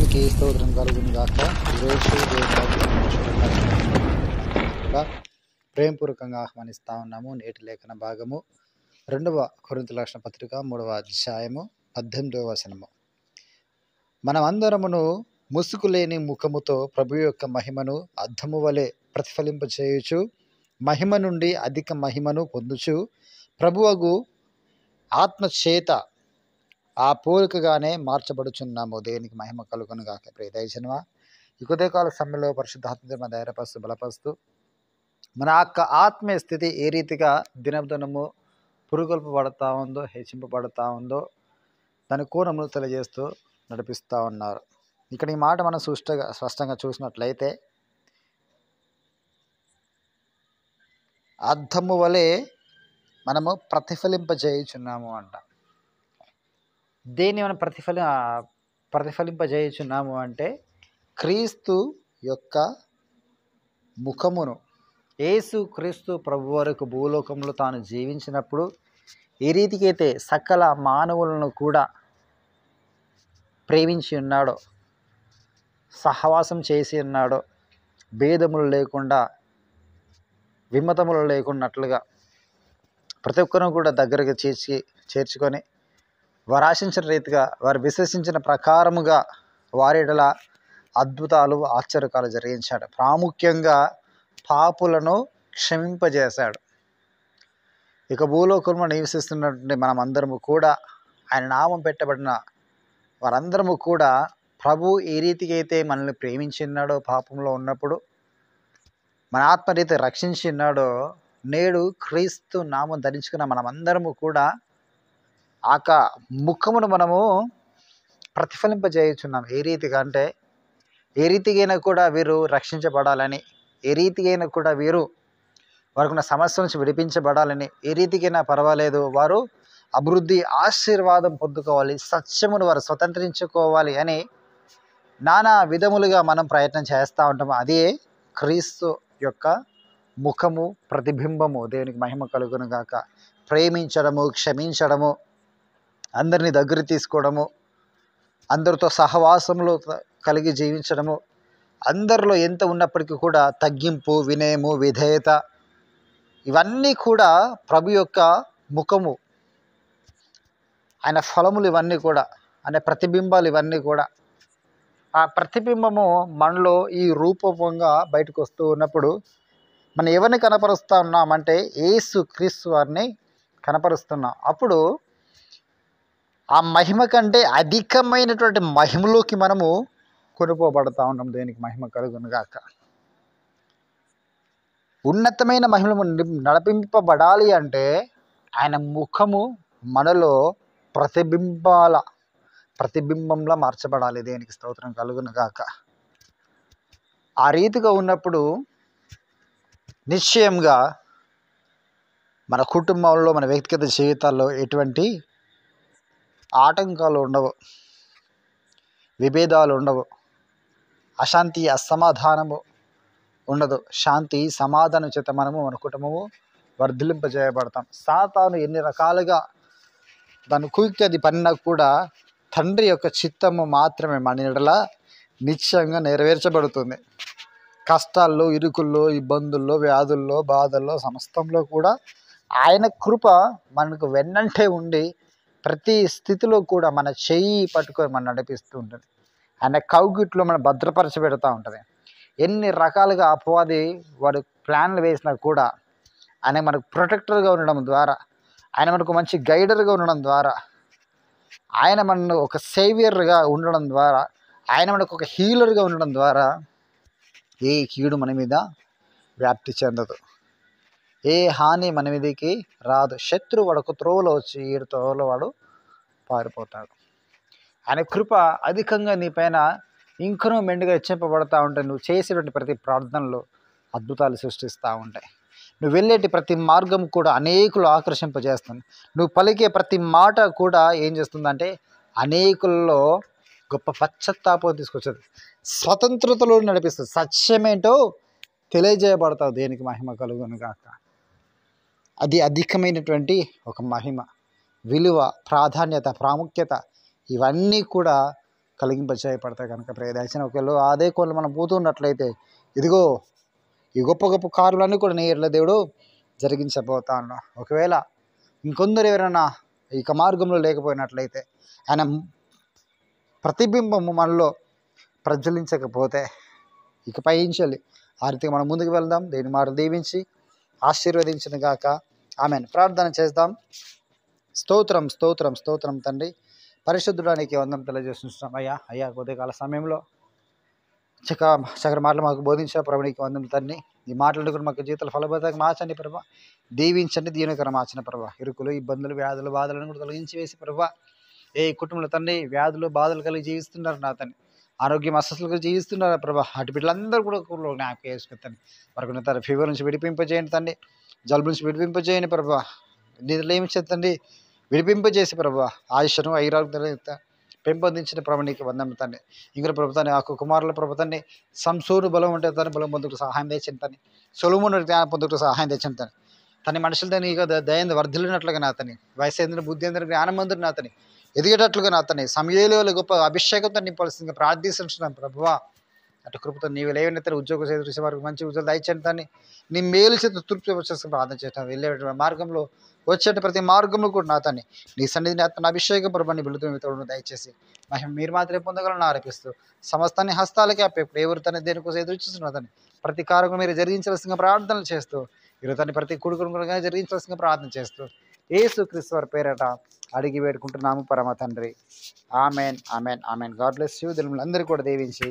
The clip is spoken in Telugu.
దేవునికి స్తోత్రం కలుగును గాక. ఈరోజు కూడా ప్రేమపూర్వకంగా ఆహ్వానిస్తూ ఉన్నాము. నేటి లేఖన భాగము 2వ కొరింథీయుల రాసిన పత్రిక 3వ అధ్యాయము 18వ వచనము. మనమందరమును ముసుగు లేని ముఖముతో ప్రభు యొక్క మహిమను అద్దము వలె ప్రతిఫలింపచేయుచు మహిమ నుండి అధిక మహిమను పొందుచు ప్రభువగు ఆత్మ చేత ఆ పోలికగానే మార్చబడుచున్నాము. దేవునికి మహిమ కలుగును గాక. ప్రియ దైవజనమా, ఈ ఉదయకాల సమయంలో పరిశుద్ధాత్మ మన ధైర్యపరుస్తూ బలపరుస్తూ మన యొక్క ఆత్మీయ స్థితి ఏ రీతిగా దినదినము పురుగొల్పబడతా ఉందో, హెచ్చింపబడతా ఉందో దాని కోణములు తెలియజేస్తూ నడిపిస్తూ ఉన్నారు. ఇక్కడ ఈ మాట మనం స్పష్టంగా చూసినట్లయితే అద్దము వలె మనము ప్రతిఫలింపజేయుచున్నాము అంట. దేన్ని మనం ప్రతిఫలింపజేయుచున్నాము అంటే క్రీస్తు యొక్క ముఖమును. యేసు క్రీస్తు ప్రభు వరకు భూలోకంలో తాను జీవించినప్పుడు ఏ రీతికైతే సకల మానవులను కూడా ప్రేమించి ఉన్నాడో, సహవాసం చేసి ఉన్నాడో, భేదములు లేకుండా విమతములు లేకున్నట్లుగా ప్రతి ఒక్కరూ కూడా దగ్గరకు చేర్చుకొని వారు ఆశించిన రీతిగా, వారు విశ్వసించిన ప్రకారముగా వారిడల అద్భుతాలు ఆశ్చర్యకాలు జరిగించాడు. ప్రాముఖ్యంగా పాపులను క్షమింపజేశాడు. ఇక భూలోకంలో నివసిస్తున్నటువంటి మనమందరము కూడా, ఆయన నామం పెట్టబడిన వారందరము కూడా ప్రభు ఏ రీతికి అయితే మనల్ని ప్రేమించినాడో, పాపంలో ఉన్నప్పుడు మన ఆత్మరీతి రక్షించినాడో, నేడు క్రీస్తు నామం ధరించుకున్న మనమందరము కూడా ఆక ముఖమును మనము ప్రతిఫలింపజేయుచున్నాం. ఏ రీతిగా అంటే, ఏ రీతికైనా కూడా వీరు రక్షించబడాలని, ఏ రీతికైనా కూడా వీరు వారికున్న సమస్య నుంచి విడిపించబడాలని, ఏ రీతికైనా పర్వాలేదు వారు అభివృద్ధి ఆశీర్వాదం పొందుకోవాలి, సత్యమును వారు స్వతంత్రించుకోవాలి అని నానా విధములుగా మనం ప్రయత్నం చేస్తూ ఉంటాము. అదే క్రీస్తు యొక్క ముఖము, ప్రతిబింబము. దేవునికి మహిమ కలుగును గాక. ప్రేమించడము, క్షమించడము, అందరినీ దగ్గర తీసుకోవడము, అందరితో సహవాసంలో కలిగి జీవించడము, అందరిలో ఎంత ఉన్నప్పటికీ కూడా తగ్గింపు, వినయము, విధేయత, ఇవన్నీ కూడా ప్రభు యొక్క ముఖము, ఆయన ఫలములు, ఇవన్నీ కూడా ఆయన ప్రతిబింబాలు, ఇవన్నీ కూడా ఆ ప్రతిబింబము మనలో ఈ రూపంగా బయటకు వస్తూ ఉన్నప్పుడు మనం ఎవరిని కనపరుస్తూ ఉన్నామంటే యేసు క్రీస్తు వారిని కనపరుస్తున్నాం. అప్పుడు ఆ మహిమ కంటే అధికమైనటువంటి మహిమలోకి మనము కొనుపోబడతా ఉన్నాం. దేనికి మహిమ కలుగును గాక. ఉన్నతమైన మహిమలు నడిపింపబడాలి అంటే ఆయన ముఖము మనలో ప్రతిబింబంలా మార్చబడాలి. దేనికి స్తోత్రం కలుగును గాక. ఆ రీతిగా ఉన్నప్పుడు నిశ్చయంగా మన కుటుంబంలో, మన వ్యక్తిగత జీవితాల్లో ఎటువంటి ఆటంకాలు ఉండవు, విభేదాలు ఉండవు, అశాంతి, అసమాధానము ఉండదు. శాంతి, సమాధానం చేత మనము, మన కుటుంబము వర్ధిలింపజేయబడతాం. సాతాను ఎన్ని రకాలుగా దాని కుయుక్తి అది పడినా కూడా తండ్రి యొక్క చిత్తము మాత్రమే మన ఎడల నిశ్చయంగా నెరవేర్చబడుతుంది. కష్టాల్లో, ఇరుకుల్లో, ఇబ్బందుల్లో, వ్యాధుల్లో, బాధల్లో, సమస్తంలో కూడా ఆయన కృప మనకు వెన్నంటే ఉండి ప్రతి స్థితిలో కూడా మన చెయ్యి పట్టుకొని మనం నడిపిస్తూ ఉంటుంది. ఆయన కౌగిట్లో మనం భద్రపరచబెడతా ఉంటుంది. ఎన్ని రకాలుగా అపవాది వాడు ప్లాన్లు వేసినా కూడా ఆయన మనకు ప్రొటెక్టర్గా ఉండడం ద్వారా, ఆయన మనకు మంచి గైడర్గా ఉండడం ద్వారా, ఆయన మనకు ఒక సేవియర్గా ఉండడం ద్వారా, ఆయన మనకు ఒక హీలర్గా ఉండడం ద్వారా ఏ కీడు మన మీద వ్యాప్తి చెందదు, ఏ హాని మన మీదకి రాదు. శత్రువు వాడు ఒక త్రోవలో వచ్చి 7 త్రోవలో వాడు పారిపోతాడు. ఆయన కృప అధికంగా నీ పైన ఇంకనూ మెండుగా హెచ్చింపబడతా ఉంటాయి. నువ్వు చేసేటువంటి ప్రతి ప్రార్థనలో అద్భుతాలు సృష్టిస్తూ ఉంటాయి. నువ్వు వెళ్ళేటి ప్రతి మార్గం కూడా అనేకులు ఆకర్షింపజేస్తుంది. నువ్వు పలికే ప్రతి మాట కూడా ఏం చేస్తుందంటే అనేకుల్లో గొప్ప పశ్చాత్తాపం తీసుకొచ్చేది, స్వతంత్రతలో నడిపిస్తుంది. సత్యమేంటో తెలియజేయబడతావు. దేనికి మహిమ కలుగును గాక. అది అధికమైనటువంటి ఒక మహిమ, విలువ, ప్రాధాన్యత, ప్రాముఖ్యత, ఇవన్నీ కూడా కలిగింపచేయబడతాయి కనుక దయచేసి ఒకవేళ అదే కోళ్ళు మనం పోతున్నట్లయితే ఇదిగో ఈ గొప్ప గొప్ప కార్యాలన్నీ కూడా నీ ఎడల దేవుడు జరిగించబోతా ఉన్నాడు. ఒకవేళ ఇంకొందరు ఎవరైనా ఇక మార్గంలో లేకపోయినట్లయితే ఆయన ప్రతిబింబము మనలో ప్రజ్వలించకపోతే ఇకపై ఇంచాలి ఆ రీతిగా మనం ముందుకు వెళ్దాం. దేని మాట దీవించి ఆశీర్వదించిన గాక. ఆమెన్. ప్రార్థన చేద్దాం. స్తోత్రం స్తోత్రం స్తోత్రం తండ్రి, పరిశుద్ధుడానికి వందనం తెలియజేస్తున్నాం. అయ్యా కొద్దికాల సమయంలో చక్కర మాటలు మాకు బోధించిన ప్రభు నీకు వందనం తండ్రి. ఈ మాటలు కూడా మాకు జీవితాలు ఫలభరితంగా మార్చండి ప్రభా, దీవించండి, దీవెనకరం మార్చిన ప్రభా. ఇరుకులు, ఇబ్బందులు, వ్యాధులు, బాధలను కూడా తొలగించి వేసి ప్రభా, ఏ కుటుంబంలో తండ్రి వ్యాధులు బాధలు కలిగి జీవిస్తున్నారు నా తండ్రి, ఆరోగ్యం అస్వస్థతలు జీవిస్తున్నారు ప్రభా, అటు బిడ్డలందరూ కూడా జ్ఞాపకం చేసుకుంటాను. వరకు తన ఫీవర్ నుంచి విడిపింపజేయండి తండ్రి, జలుబు నుంచి విడిపింపజేయండి ప్రభా, నిధులు ఏమి చేతండి విడిపింపజేసి ప్రభా, ఆయుష్ను ఐరాగ్యత పెంపొందించిన ప్రభు నీకు వందనం తండ్రి. ఇంకా ప్రభుత్వాన్ని ఆ కుమారుల ప్రభుత్వాన్ని సంసూరు బలం ఉంటే తను బలం పొందుకు సహాయం తెచ్చింది తని, సొలొమోను జ్ఞానం పొందుకు సహాయం తెచ్చింది తని, తన మనుషులతో నీకు దయంది వర్ధిల్లినట్లుగా నా తని, వయసేంద్ర బుద్ధేంద్ర జ్ఞానమందుడు నా తని ఎదిగేటట్లుగా నా తని, సమయంలో గొప్ప అభిషేకంతో నింపాల్సిందిగా ప్రార్థిస్తున్నాం ప్రభువా. అటు కృపతో నీవు లేవనెత్తని ఉద్యోగ చేసే వారికి మంచి ఉద్యోగాలు దయచేయండి తాన్ని, నీ మేలు చేత తృప్తి వచ్చేసి ప్రార్థన చేస్తాను. వెళ్ళే మార్గంలో వచ్చేట ప్రతి మార్గంలో కూడా నా తన్ని నీ సన్నిధిని అతను అభిషేకం ప్రభాన్ని బిల్లుతో దయచేసి మహిమ మీరు మాత్రమే పొందగలను ఆరోపిస్తూ సమస్తాన్ని హస్తాలకి అప్పుడు ఎవరు తన దేనికోసం ఎదురు చూస్తున్నారు తను ప్రతి కారకం మీరు జరిగించవలసిన ప్రార్థనలు చేస్తూ ఈరోజు తన ప్రతి కొడుకును కూడా జరిగించవలసిన ప్రార్థన చేస్తూ యేసుక్రీస్తు వారి పేరట అడిగి వేడుకుంటున్నాము పరమ తండ్రి. Amen amen amen. God bless you. అందరికీ కూడా దీవించి